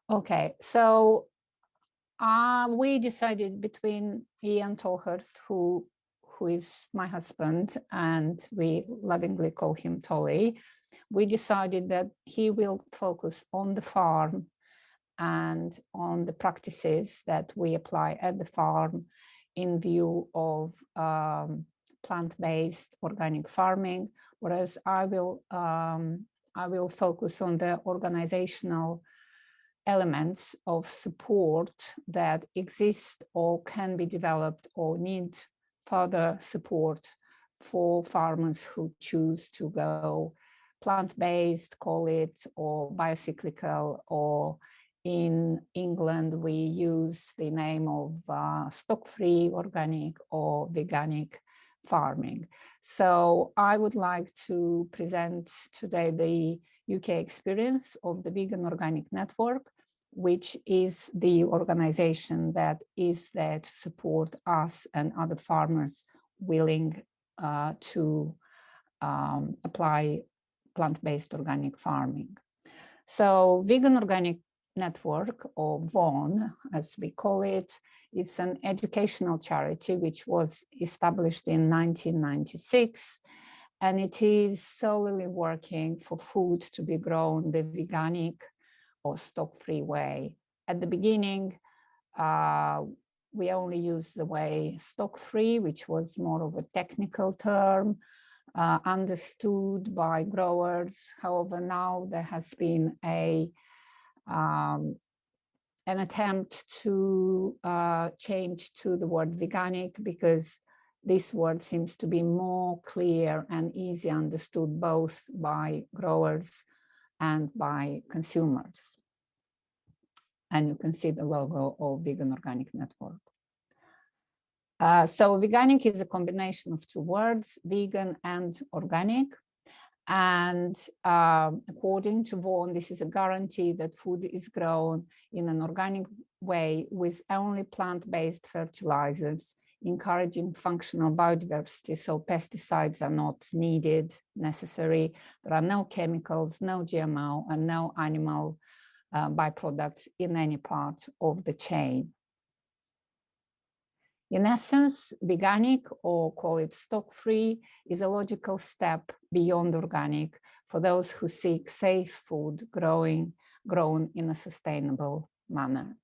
Okay, so we decided between Iain Tolhurst, who is my husband, and we lovingly call him Tolly. We decided that he will focus on the farm and on the practices that we apply at the farm in view of plant-based organic farming, whereas I will focus on the organizational elements of support that exist or can be developed or need further support for farmers who choose to go plant-based, call it, or biocyclical, or in England we use the name of stock-free organic or veganic farming. So I would like to present today the UK experience of the Vegan Organic Network, which is the organization that is there to support us and other farmers willing to apply plant-based organic farming. So Vegan Organic Network, or VON, as we call it, is an educational charity which was established in 1996, and it is solely working for food to be grown the veganic or stock-free way. At the beginning, we only used the way stock-free, which was more of a technical term, understood by growers. However, now there has been an attempt to change to the word veganic, because this word seems to be more clear and easy understood both by growers and by consumers. And you can see the logo of Vegan Organic Network. So veganic is a combination of two words, vegan and organic. And according to Vaughan, this is a guarantee that food is grown in an organic way with only plant-based fertilizers, encouraging functional biodiversity, so pesticides are not needed, necessary. There are no chemicals, no GMO, and no animal byproducts in any part of the chain. In essence, veganic, or call it stock-free, is a logical step beyond organic for those who seek safe food grown in a sustainable manner.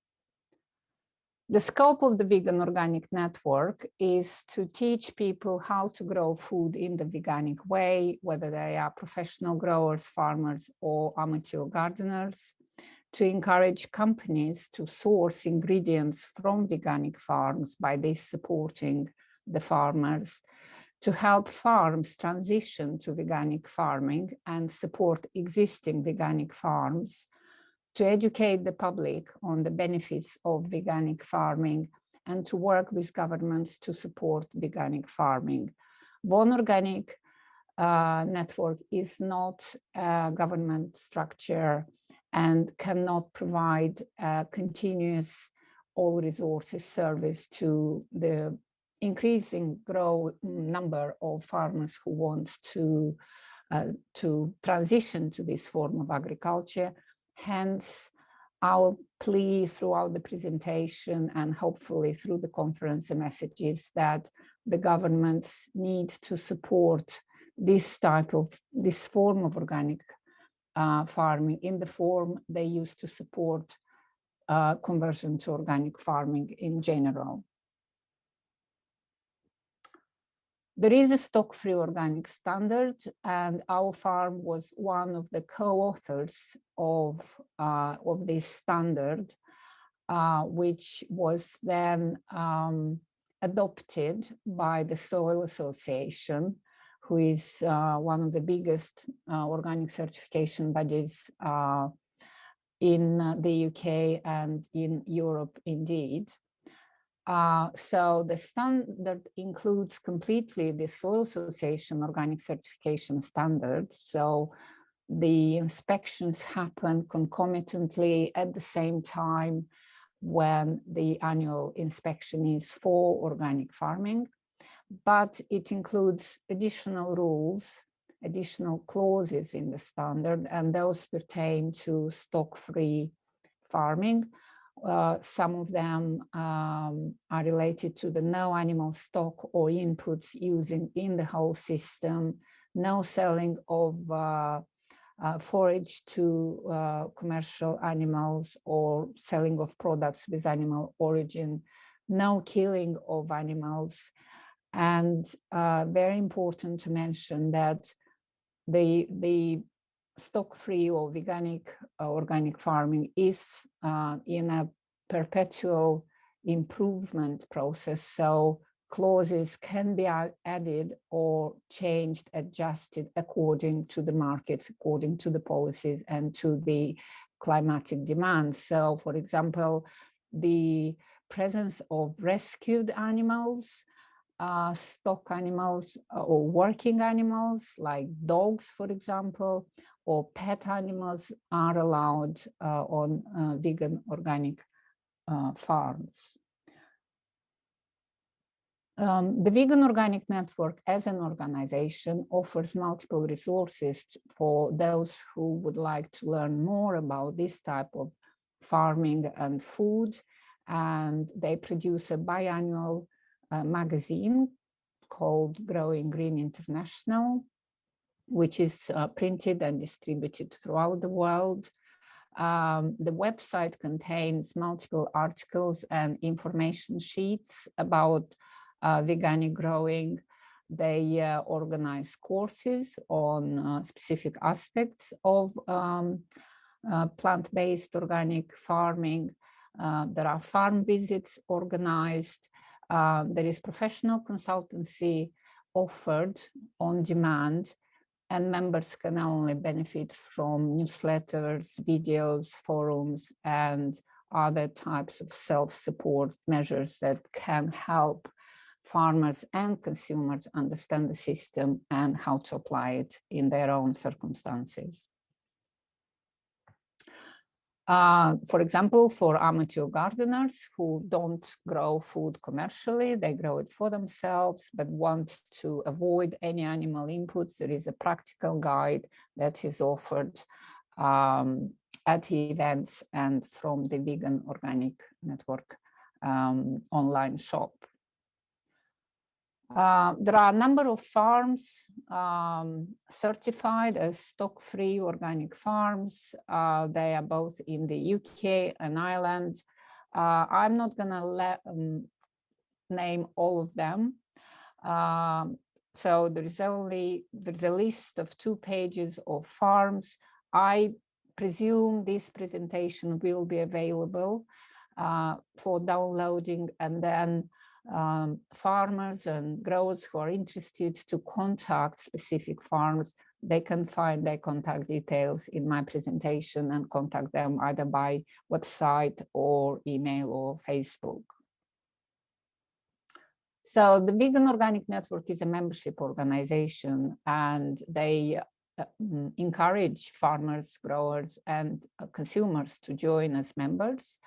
The scope of the Vegan Organic Network is to teach people how to grow food in the veganic way, whether they are professional growers, farmers, or amateur gardeners, to encourage companies to source ingredients from veganic farms, by this supporting the farmers, to help farms transition to veganic farming and support existing veganic farms, to educate the public on the benefits of veganic farming, and to work with governments to support veganic farming. Vaughan Organic Network is not a government structure and cannot provide a continuous all resources service to the increasing number of farmers who want to transition to this form of agriculture. Hence, our plea throughout the presentation and hopefully through the conference, the message is that the governments need to support this form of organic farming in the form they used to support conversion to organic farming in general. There is a stock-free organic standard, and our farm was one of the co-authors of this standard, which was then adopted by the Soil Association, who is one of the biggest organic certification bodies in the UK and in Europe indeed. So the standard includes completely the Soil Association organic certification standard. So the inspections happen concomitantly at the same time when the annual inspection is for organic farming, but it includes additional rules, additional clauses in the standard, and those pertain to stock-free farming. Some of them are related to the no animal stock or inputs using in the whole system, no selling of forage to commercial animals or selling of products with animal origin, no killing of animals. And very important to mention that the stock-free or veganic organic farming is in a perpetual improvement process. So clauses can be added or changed, adjusted according to the markets, according to the policies and to the climatic demands. So, for example, the presence of rescued animals, stock animals or working animals like dogs, for example, or pet animals are allowed on vegan organic farms. The Vegan Organic Network as an organization offers multiple resources for those who would like to learn more about this type of farming and food. And they produce a biannual magazine called Growing Green International, which is printed and distributed throughout the world. The website contains multiple articles and information sheets about veganic growing. They organize courses on specific aspects of plant-based organic farming. There are farm visits organized. There is professional consultancy offered on demand, and members can only benefit from newsletters, videos, forums, and other types of self-support measures that can help farmers and consumers understand the system and how to apply it in their own circumstances. For example, for amateur gardeners who don't grow food commercially, they grow it for themselves, but want to avoid any animal inputs, there is a practical guide that is offered at events and from the Vegan Organic Network online shop. There are a number of farms certified as stock-free organic farms. They are both in the UK and Ireland. I'm not going to name all of them. So there's a list of 2 pages of farms. I presume this presentation will be available for downloading, and then farmers and growers who are interested to contact specific farms, they can find their contact details in my presentation and contact them either by website or email or Facebook. So the Vegan Organic Network is a membership organization, and they encourage farmers, growers, and consumers to join as members.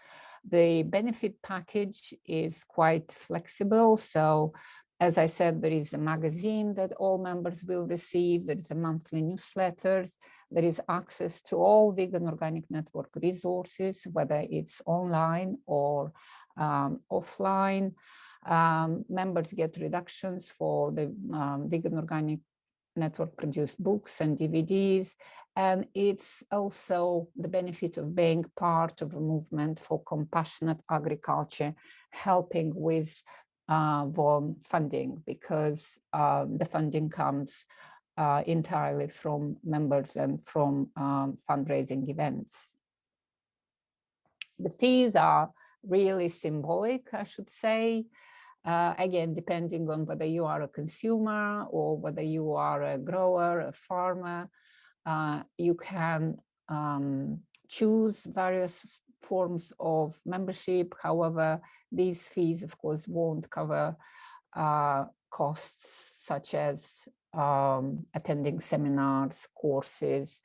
The benefit package is quite flexible. So, as I said, there is a magazine that all members will receive. There is a monthly newsletters. There is access to all Vegan Organic Network resources, whether it's online or offline. Members get reductions for the Vegan Organic Network produced books and DVDs, and it's also the benefit of being part of a movement for compassionate agriculture, helping with VON funding, because the funding comes entirely from members and from fundraising events. The fees are really symbolic, I should say. Again, depending on whether you are a consumer or whether you are a grower, a farmer, you can choose various forms of membership. However, these fees, of course, won't cover costs such as attending seminars, courses,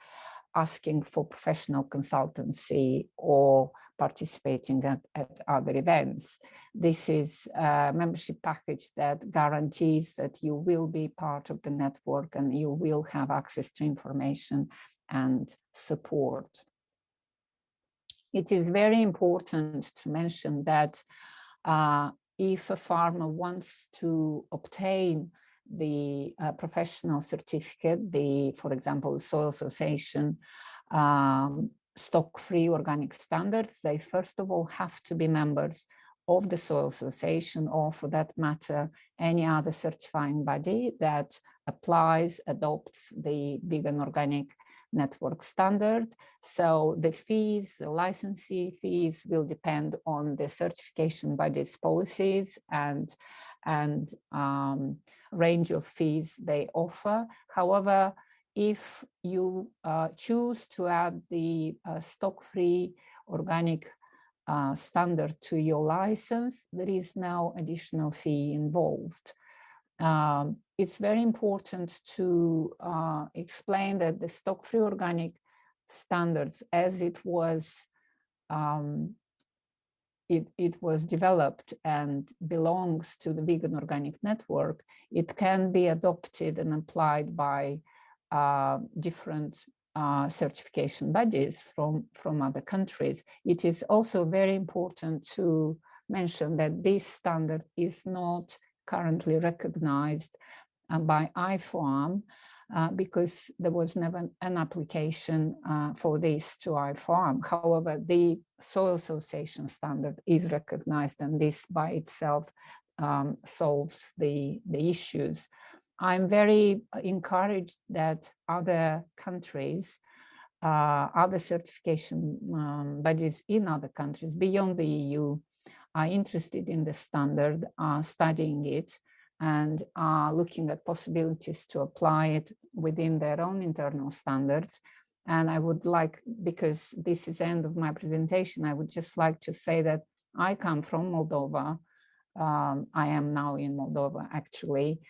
asking for professional consultancy, or participating at other events. This is a membership package that guarantees that you will be part of the network and you will have access to information and support. it is very important to mention that if a farmer wants to obtain the professional certificate, for example, Soil Association Stockfree organic standards, they first of all have to be members of the Soil Association, or for that matter, any other certifying body that adopts the vegan organic network standard. So the fees, the licensee fees, will depend on the certification body's policies and range of fees they offer. However, if you choose to add the stock-free organic standard to your license, there is no additional fee involved. It's very important to explain that the stock-free organic standards, as it was developed and belongs to the vegan organic network, it can be adopted and applied by different certification bodies from other countries. It is also very important to mention that this standard is not currently recognized by IFOAM because there was never an application for this to IFOAM. However, the Soil Association standard is recognized, and this by itself solves the issues. I'm very encouraged that other countries, other certification bodies in other countries beyond the EU are interested in the standard, are studying it, and are looking at possibilities to apply it within their own internal standards. And I would like, because this is the end of my presentation, I would just like to say that I come from Moldova. I am now in Moldova, actually.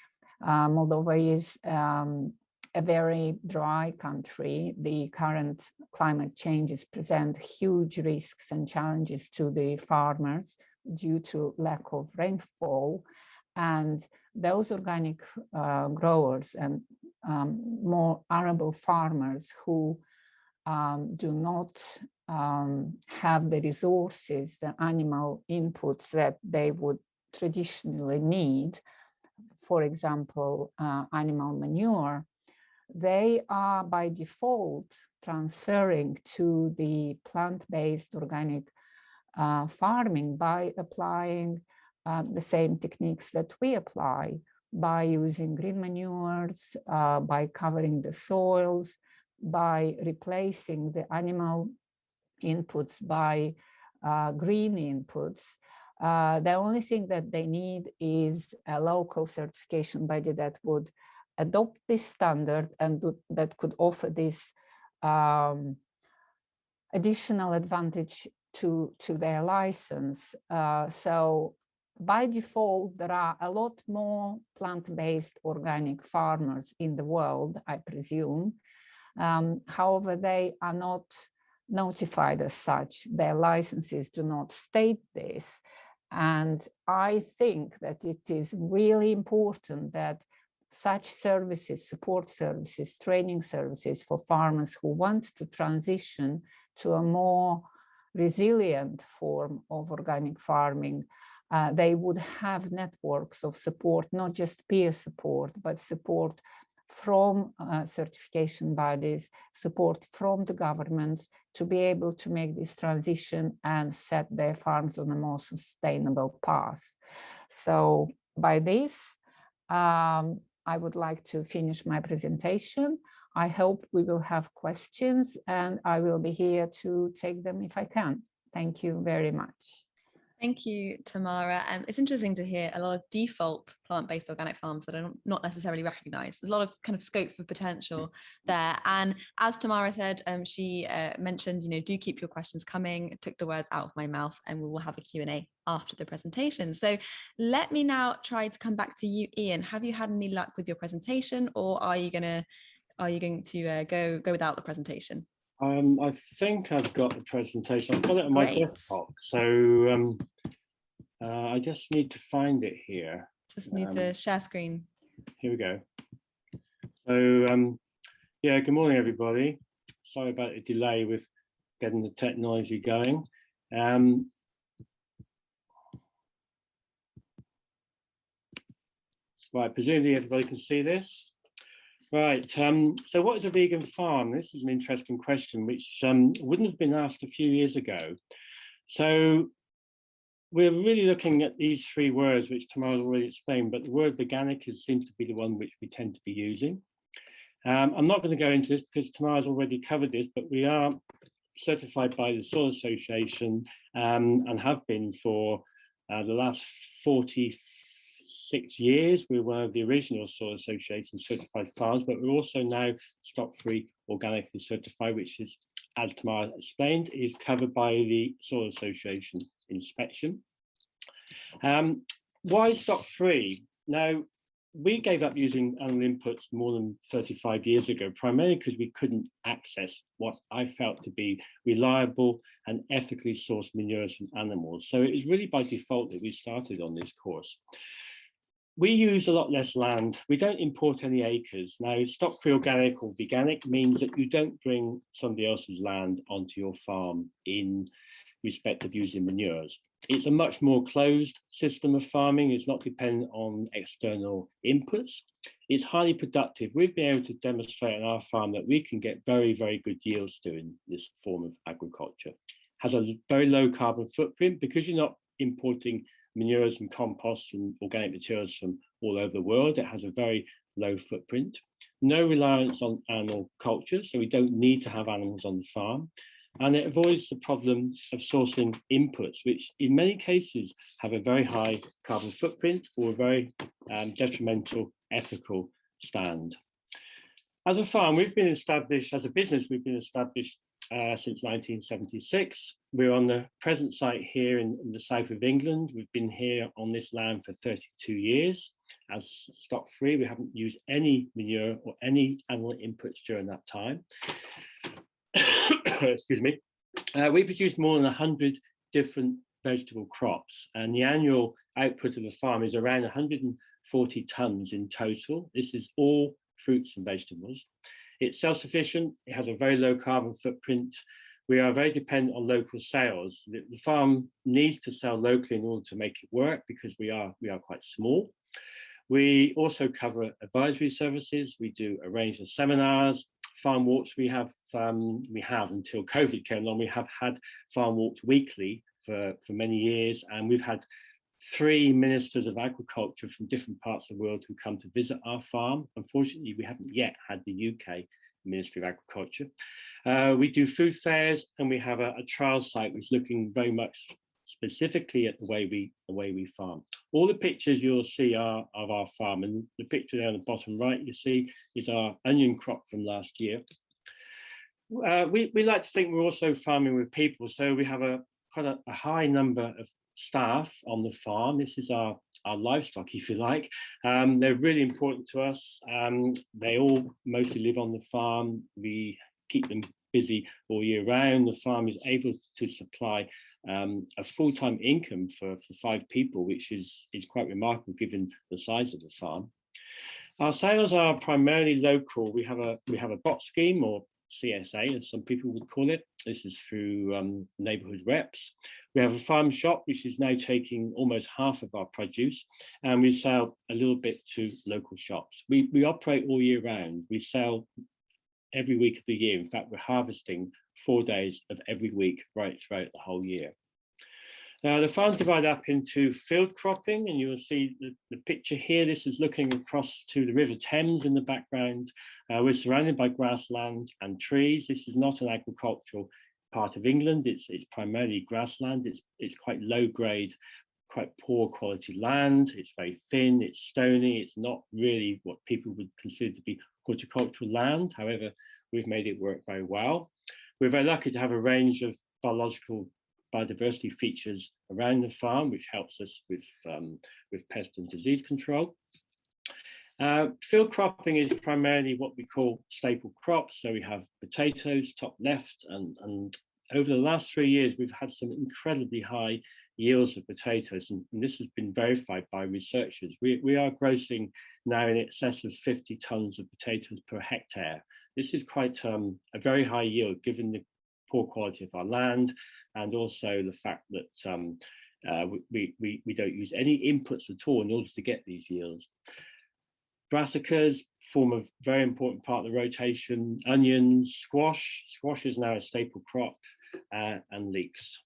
Moldova is a very dry country. The current climate changes present huge risks and challenges to the farmers due to lack of rainfall. And those organic growers and more arable farmers who do not have the resources, the animal inputs that they would traditionally need, for example, animal manure, they are by default transferring to the plant-based organic farming by applying the same techniques that we apply, by using green manures, by covering the soils, by replacing the animal inputs by green inputs. The only thing that they need is a local certification body that would adopt this standard and that could offer this additional advantage to their license. So by default, there are a lot more plant-based organic farmers in the world, I presume. However, they are not notified as such. Their licenses do not state this. And I think that it is really important that such services, support services, training services for farmers who want to transition to a more resilient form of organic farming, they would have networks of support, not just peer support, but support from certification bodies, support from the governments to be able to make this transition and set their farms on a more sustainable path. So by this, I would like to finish my presentation. I hope we will have questions, and I will be here to take them if I can. Thank you very much. Thank you, Tamara. It's interesting to hear a lot of default plant-based organic farms that are not necessarily recognised. There's a lot of kind of scope for potential there. And as Tamara said, she mentioned, do keep your questions coming. It took the words out of my mouth, and we will have a Q&A after the presentation. So let me now try to come back to you, Iain. Have you had any luck with your presentation, or are you going to go without the presentation? I think I've got the presentation. I've got it on my desktop, so I just need to find it here. Just need the share screen. Here we go. So yeah, good morning, everybody. Sorry about the delay with getting the technology going. Right, presumably everybody can see this. Right, so what is a vegan farm? This is an interesting question, which wouldn't have been asked a few years ago. So we're really looking at these three words, which Tamara's already explained, but the word veganic seems to be the one which we tend to be using. I'm not going to go into this because Tamara's already covered this, but we are certified by the Soil Association and have been for the last 46 years. We're one of the original Soil Association certified farms, but we're also now Stockfree organically certified, which is, as Tamara explained, is covered by the Soil Association inspection. Why Stockfree? Now, we gave up using animal inputs more than 35 years ago, primarily because we couldn't access what I felt to be reliable and ethically sourced manures from animals. So it was really by default that we started on this course. We use a lot less land. We don't import any acres. Now, Stockfree Organic or veganic means that you don't bring somebody else's land onto your farm in respect of using manures. It's a much more closed system of farming. It's not dependent on external inputs. It's highly productive. We've been able to demonstrate on our farm that we can get very, very good yields doing this form of agriculture. It has a very low carbon footprint because you're not importing manures and compost and organic materials from all over the world. It has a very low footprint. No reliance on animal culture, so we don't need to have animals on the farm. And it avoids the problem of sourcing inputs, which in many cases have a very high carbon footprint or a very detrimental ethical stand. As a farm, we've been established, as a business, we've been established since 1976. We're on the present site here in the south of England. We've been here on this land for 32 years as stock-free. We haven't used any manure or any animal inputs during that time. Excuse me. We produce more than 100 different vegetable crops, and the annual output of the farm is around 140 tons in total. This is all fruits and vegetables. It's self-sufficient. It has a very low carbon footprint. We are very dependent on local sales. The farm needs to sell locally in order to make it work because we are quite small. We also cover advisory services. We do a range of seminars, farm walks. We have until COVID came along, we have had farm walks weekly for many years, and we've had 3 ministers of agriculture from different parts of the world who come to visit our farm. Unfortunately, we haven't yet had the UK Ministry of Agriculture. We do food fairs, and we have a trial site which is looking very much specifically at the way we farm. All the pictures you'll see are of our farm, and the picture there on the bottom right you see is our onion crop from last year. We like to think we're also farming with people, so we have quite a high number of staff on the farm. This is our livestock, if you like. They're really important to us. They all mostly live on the farm. We keep them busy all year round. The farm is able to supply a full-time income for 5 people, which is quite remarkable given the size of the farm. Our sales are primarily local. We have a bot scheme, or CSA, as some people would call it. This is through neighbourhood reps. We have a farm shop, which is now taking almost half of our produce, and we sell a little bit to local shops. We operate all year round. We sell every week of the year. In fact, we're harvesting 4 days of every week right throughout the whole year. Now, the farm's divided up into field cropping, and you will see the picture here. This is looking across to the River Thames in the background. We're surrounded by grassland and trees. This is not an agricultural part of England. It's primarily grassland. It's quite low grade, quite poor quality land. It's very thin, it's stony. It's not really what people would consider to be horticultural land. However, we've made it work very well. We're very lucky to have a range of biodiversity features around the farm, which helps us with pest and disease control. Field cropping is primarily what we call staple crops. So we have potatoes, top left, and over the last 3 years, we've had some incredibly high yields of potatoes, and this has been verified by researchers. We are grossing now in excess of 50 tons of potatoes per hectare. This is quite a very high yield given poor quality of our land, and also the fact that we don't use any inputs at all in order to get these yields. Brassicas form a very important part of the rotation. Onions, squash is now a staple crop, and leeks.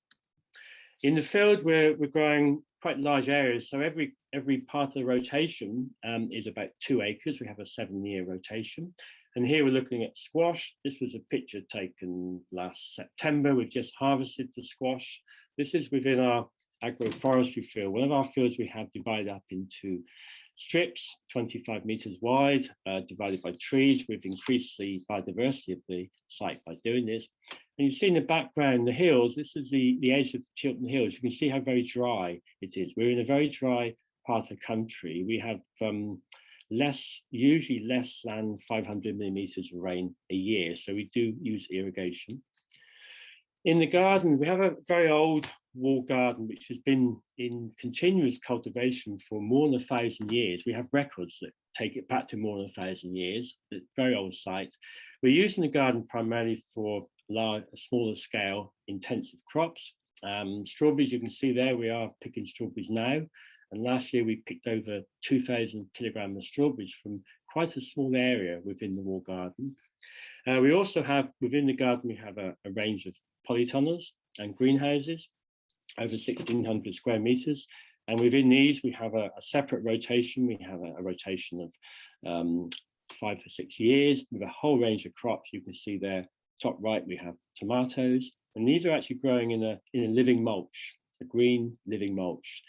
In the field, we're growing quite large areas. So every part of the rotation is about 2 acres. We have a 7-year rotation. And here we're looking at squash. This was a picture taken last September. We've just harvested the squash. This is within our agroforestry field. One of our fields we have divided up into strips, 25 meters wide, divided by trees. We've increased the biodiversity of the site by doing this. And you see in the background, the hills, this is the edge of the Chiltern Hills. You can see how very dry it is. We're in a very dry part of the country. We have usually less than 500 millimeters of rain a year. So we do use irrigation. In the garden, we have a very old wall garden, which has been in continuous cultivation for more than 1,000 years. We have records that take it back to more than 1,000 years. It's a very old site. We're using the garden primarily for smaller scale intensive crops. Strawberries, you can see there, we are picking strawberries now. And last year we picked over 2,000 kilograms of strawberries from quite a small area within the wall garden. We also have, within the garden, we have a range of polytunnels and greenhouses, over 1,600 square meters. And within these, we have a separate rotation. We have a rotation of 5 or 6 years with a whole range of crops. You can see there, top right, we have tomatoes. And these are actually growing in a living mulch, a green living mulch.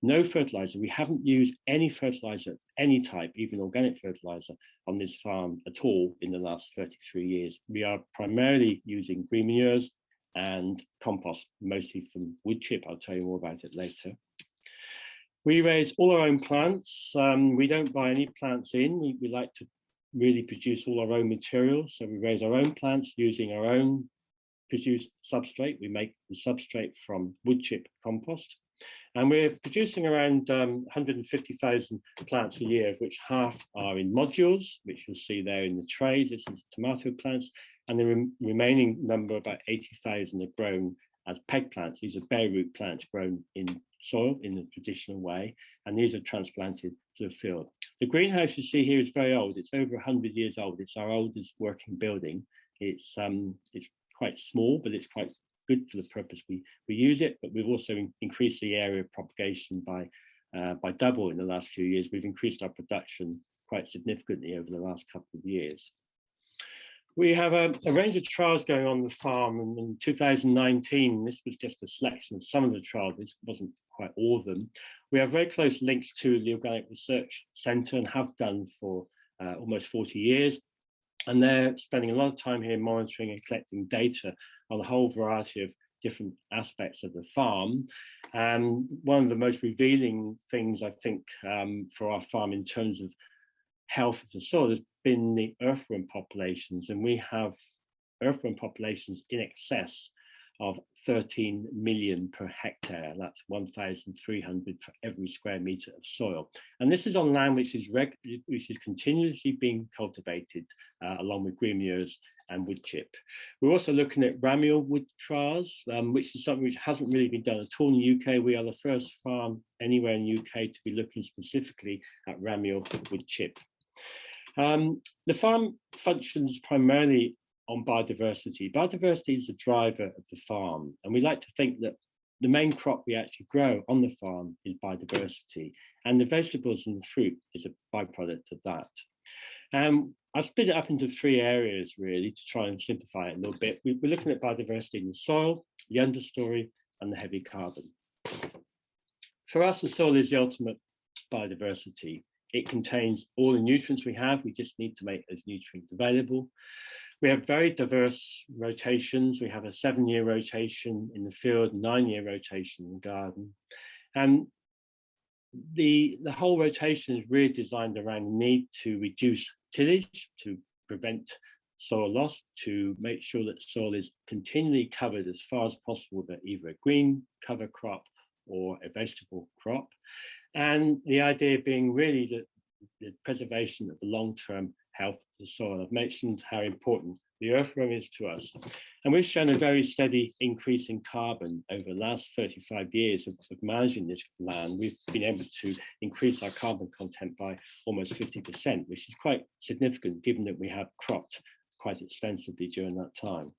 No fertilizer. We haven't used any fertilizer of any type, even organic fertilizer, on this farm at all in the last 33 years. We are primarily using green manures and compost, mostly from wood chip. I'll tell you more about it later. We raise all our own plants. We don't buy any plants in. We like to really produce all our own materials. So we raise our own plants using our own produced substrate. We make the substrate from wood chip compost. And we're producing around 150,000 plants a year, of which half are in modules, which you'll see there in the trays. This is tomato plants. And the remaining number, about 80,000, are grown as peg plants. These are bare root plants grown in soil in the traditional way. And these are transplanted to the field. The greenhouse you see here is very old. It's over 100 years old. It's our oldest working building. It's quite small, but it's quite good for the purpose we use it. But we've also increased the area of propagation by double in the last few years. We've increased our production quite significantly over the last couple of years. We have a range of trials going on the farm, and in 2019, this was just a selection of some of the trials. This wasn't quite all of them. We have very close links to the Organic Research Centre and have done for almost 40 years. And they're spending a lot of time here monitoring and collecting data on a whole variety of different aspects of the farm. And one of the most revealing things, I think, for our farm in terms of health of the soil has been the earthworm populations. And we have earthworm populations in excess of 13 million per hectare. That's 1,300 for every square meter of soil. And this is on land which is continuously being cultivated along with green manures and wood chip. We're also looking at ramial wood trials, which is something which hasn't really been done at all in the UK. We are the first farm anywhere in the UK to be looking specifically at ramial wood chip. The farm functions primarily on biodiversity. Biodiversity is the driver of the farm, and we like to think that the main crop we actually grow on the farm is biodiversity, and the vegetables and the fruit is a byproduct of that. I've split it up into 3 areas really to try and simplify it a little bit. We're looking at biodiversity in the soil, the understory, and the heavy carbon. For us, the soil is the ultimate biodiversity. It contains all the nutrients we have. We just need to make those nutrients available. We have very diverse rotations. We have a 7-year rotation in the field, 9-year rotation in the garden. And the whole rotation is really designed around the need to reduce tillage, to prevent soil loss, to make sure that soil is continually covered as far as possible with either a green cover crop or a vegetable crop. And the idea being really that the preservation of the long-term health of the soil. I've mentioned how important the earthworm is to us. And we've shown a very steady increase in carbon over the last 35 years of managing this land. We've been able to increase our carbon content by almost 50%, which is quite significant given that we have cropped quite extensively during that time.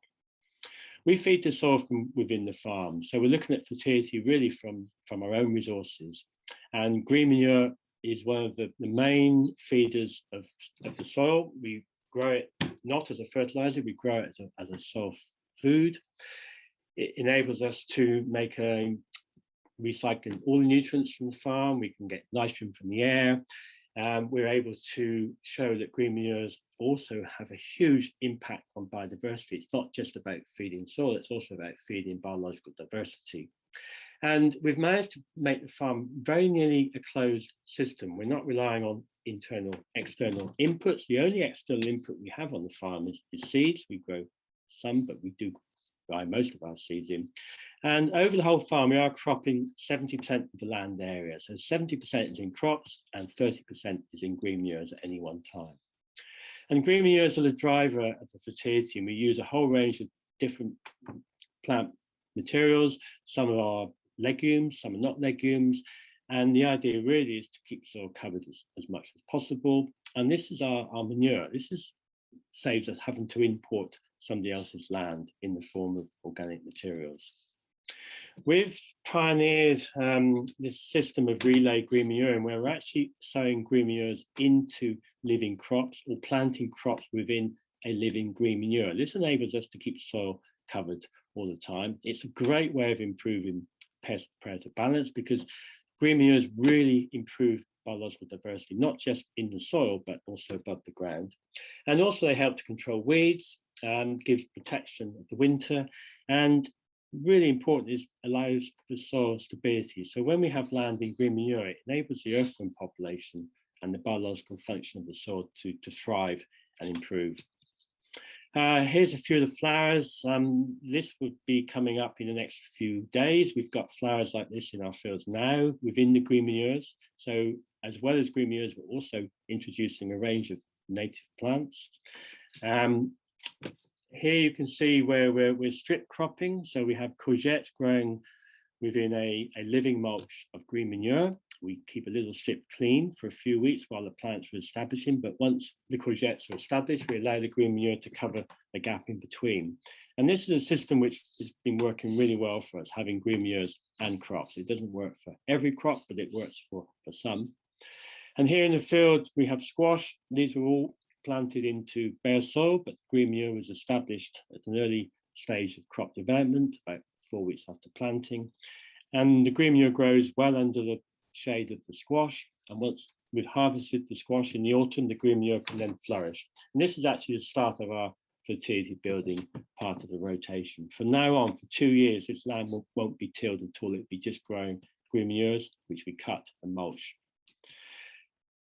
We feed the soil from within the farm. So we're looking at fertility really from our own resources. And green manure is one of the main feeders of the soil. We grow it not as a fertilizer, we grow it as a soil food. It enables us to make recycling all the nutrients from the farm. We can get nitrogen from the air. We're able to show that green manures also have a huge impact on biodiversity. It's not just about feeding soil, it's also about feeding biological diversity. And we've managed to make the farm very nearly a closed system. We're not relying on external inputs. The only external input we have on the farm is seeds. We grow some, but we do buy most of our seeds in. And over the whole farm, we are cropping 70% of the land area. So 70% is in crops and 30% is in green manures at any one time. And green manures are the driver of the fertility, and we use a whole range of different plant materials. Some are legumes, some are not legumes. And the idea really is to keep soil covered as much as possible. And this is our manure. This saves us having to import somebody else's land in the form of organic materials. We've pioneered this system of relay green manure, and we're actually sowing green manures into living crops or planting crops within a living green manure. This enables us to keep soil covered all the time. It's a great way of improving pest predator balance because green manures really improve biological diversity, not just in the soil, but also above the ground. And also they help to control weeds, gives protection of the winter, and really important is allows for soil stability. So when we have land in green manure, it enables the earthworm population and the biological function of the soil to thrive and improve. Here's a few of the flowers. This would be coming up in the next few days. We've got flowers like this in our fields now within the green manures. So as well as green manures, we're also introducing a range of native plants. Here you can see where we're strip cropping. So we have courgettes growing within a living mulch of green manure. We keep a little strip clean for a few weeks while the plants are establishing, but once the courgettes are established, we allow the green manure to cover the gap in between. And this is a system which has been working really well for us, having green manures and crops. It doesn't work for every crop, but it works for some. And here in the field, we have squash. These were all planted into bare soil, but green manure was established at an early stage of crop development, about 4 weeks after planting. And the green manure grows well under the shade of the squash. And once we've harvested the squash in the autumn, the green manure can then flourish. And this is actually the start of our fertility building part of the rotation. From now on, for 2 years, this land won't be tilled at all. It'll be just growing green manures, which we cut and mulch.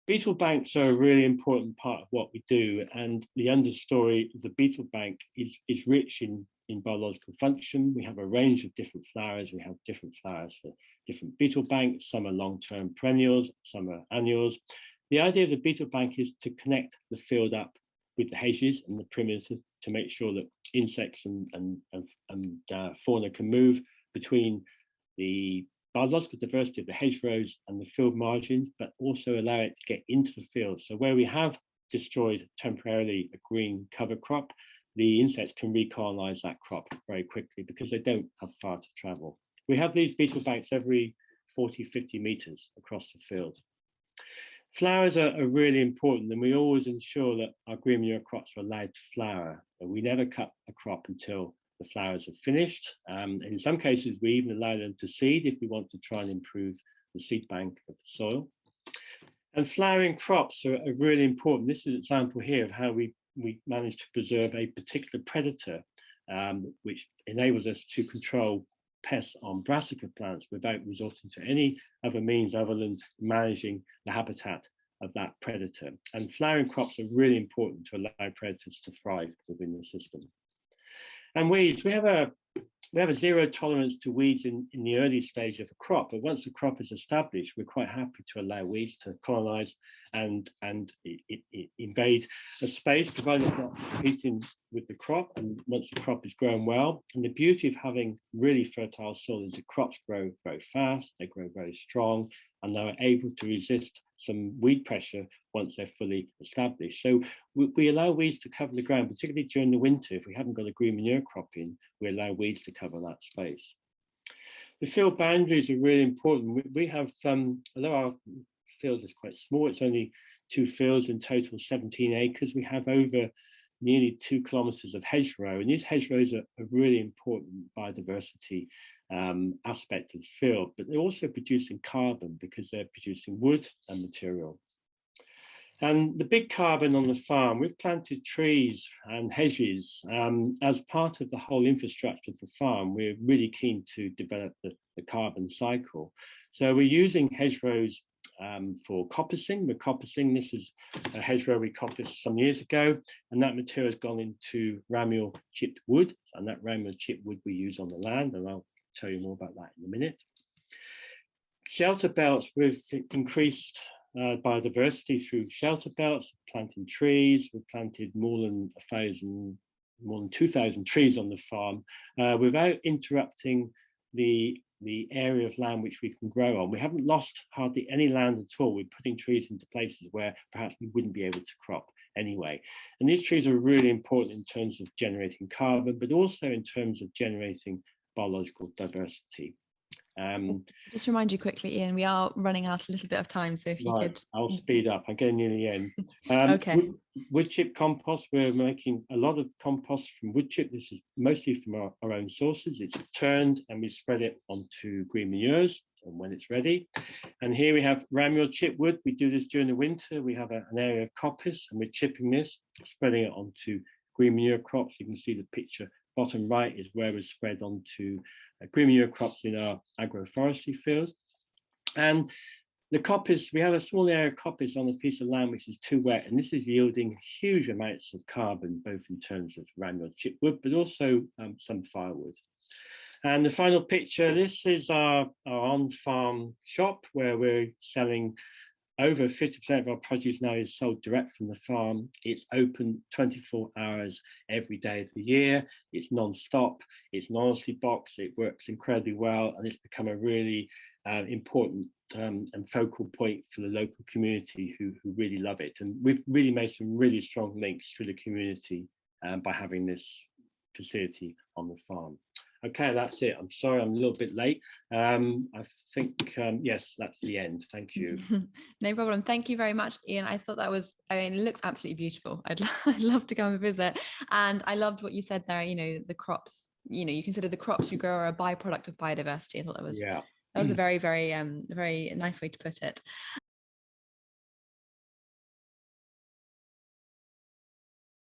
Beetle banks are a really important part of what we do, and the understory of the beetle bank is rich in biological function. We have a range of different flowers. We have different flowers for different beetle banks. Some are long-term perennials, some are annuals. The idea of the beetle bank is to connect the field up with the hedges and the perimeters to make sure that insects and fauna can move between the biological diversity of the hedgerows and the field margins, but also allow it to get into the field. So where we have destroyed temporarily a green cover crop, the insects can recolonize that crop very quickly because they don't have far to travel. We have these beetle banks every 40, 50 meters across the field. Flowers are really important, and we always ensure that our green manure crops are allowed to flower. We never cut a crop until the flowers are finished. In some cases, we even allow them to seed if we want to try and improve the seed bank of the soil. And flowering crops are really important. This is an example here of how we managed to preserve a particular predator, which enables us to control pests on brassica plants without resorting to any other means other than managing the habitat of that predator. And flowering crops are really important to allow predators to thrive within the system. And weeds, we have a we have a zero tolerance to weeds in the early stage of a crop, but once the crop is established, we're quite happy to allow weeds to colonize and invade a space, provided it's not competing with the crop, and once the crop is growing well. And the beauty of having really fertile soil is the crops grow very fast, they grow very strong, and they're able to resist some weed pressure once they're fully established. So we allow weeds to cover the ground, particularly during the winter. If we haven't got a green manure crop in, we allow weeds to cover that space. The field boundaries are really important. We have, although our field is quite small, it's only 2 fields in total, 17 acres. We have over nearly 2 kilometers of hedgerow, and these hedgerows are a really important biodiversity aspect of the field, but they're also producing carbon because they're producing wood and material. And the big carbon on the farm, we've planted trees and hedges as part of the whole infrastructure of the farm. We're really keen to develop the carbon cycle. So we're using hedgerows for coppicing. We're coppicing. This is a hedgerow we coppiced some years ago, and that material has gone into ramule chipped wood, and that ramule chipped wood we use on the land, and I'll tell you more about that in a minute. Shelter belts, we've increased biodiversity through shelter belts, planting trees. We've planted more than 2,000 trees on the farm without interrupting the area of land which we can grow on. We haven't lost hardly any land at all. We're putting trees into places where perhaps we wouldn't be able to crop anyway. And these trees are really important in terms of generating carbon, but also in terms of generating biological diversity. Just remind you quickly, Ian, we are running out a little bit of time, so if you could. I'll speed up. I'm getting near the end. Okay. Wood chip compost. We're making a lot of compost from wood chip. This is mostly from our own sources. It's turned and we spread it onto green manures and when it's ready. And here we have ramule chip wood. We do this during the winter. We have an area of coppice and we're chipping this, spreading it onto green manure crops. You can see the picture bottom right is where we spread onto green manure crops in our agroforestry field. And the coppice, we have a small area of coppice on a piece of land which is too wet, and this is yielding huge amounts of carbon, both in terms of ramule chip wood, but also some firewood. And the final picture, this is our on-farm shop where we're selling. Over 50% of our produce now is sold direct from the farm. It's open 24 hours every day of the year. It's non-stop. It's non-honestly boxed. It works incredibly well, and it's become a really important and focal point for the local community who really love it. And we've really made some really strong links to the community by having this facility on the farm. Okay, that's it. I'm sorry, I'm a little bit late. I think, yes, that's the end. Thank you. No problem. Thank you very much, Ian. I thought that was, I mean, it looks absolutely beautiful. I'd love to come and visit. And I loved what you said there, you know, the crops, you know, you consider the crops you grow are a byproduct of biodiversity. I thought that was, yeah. That was a very, very, very nice way to put it.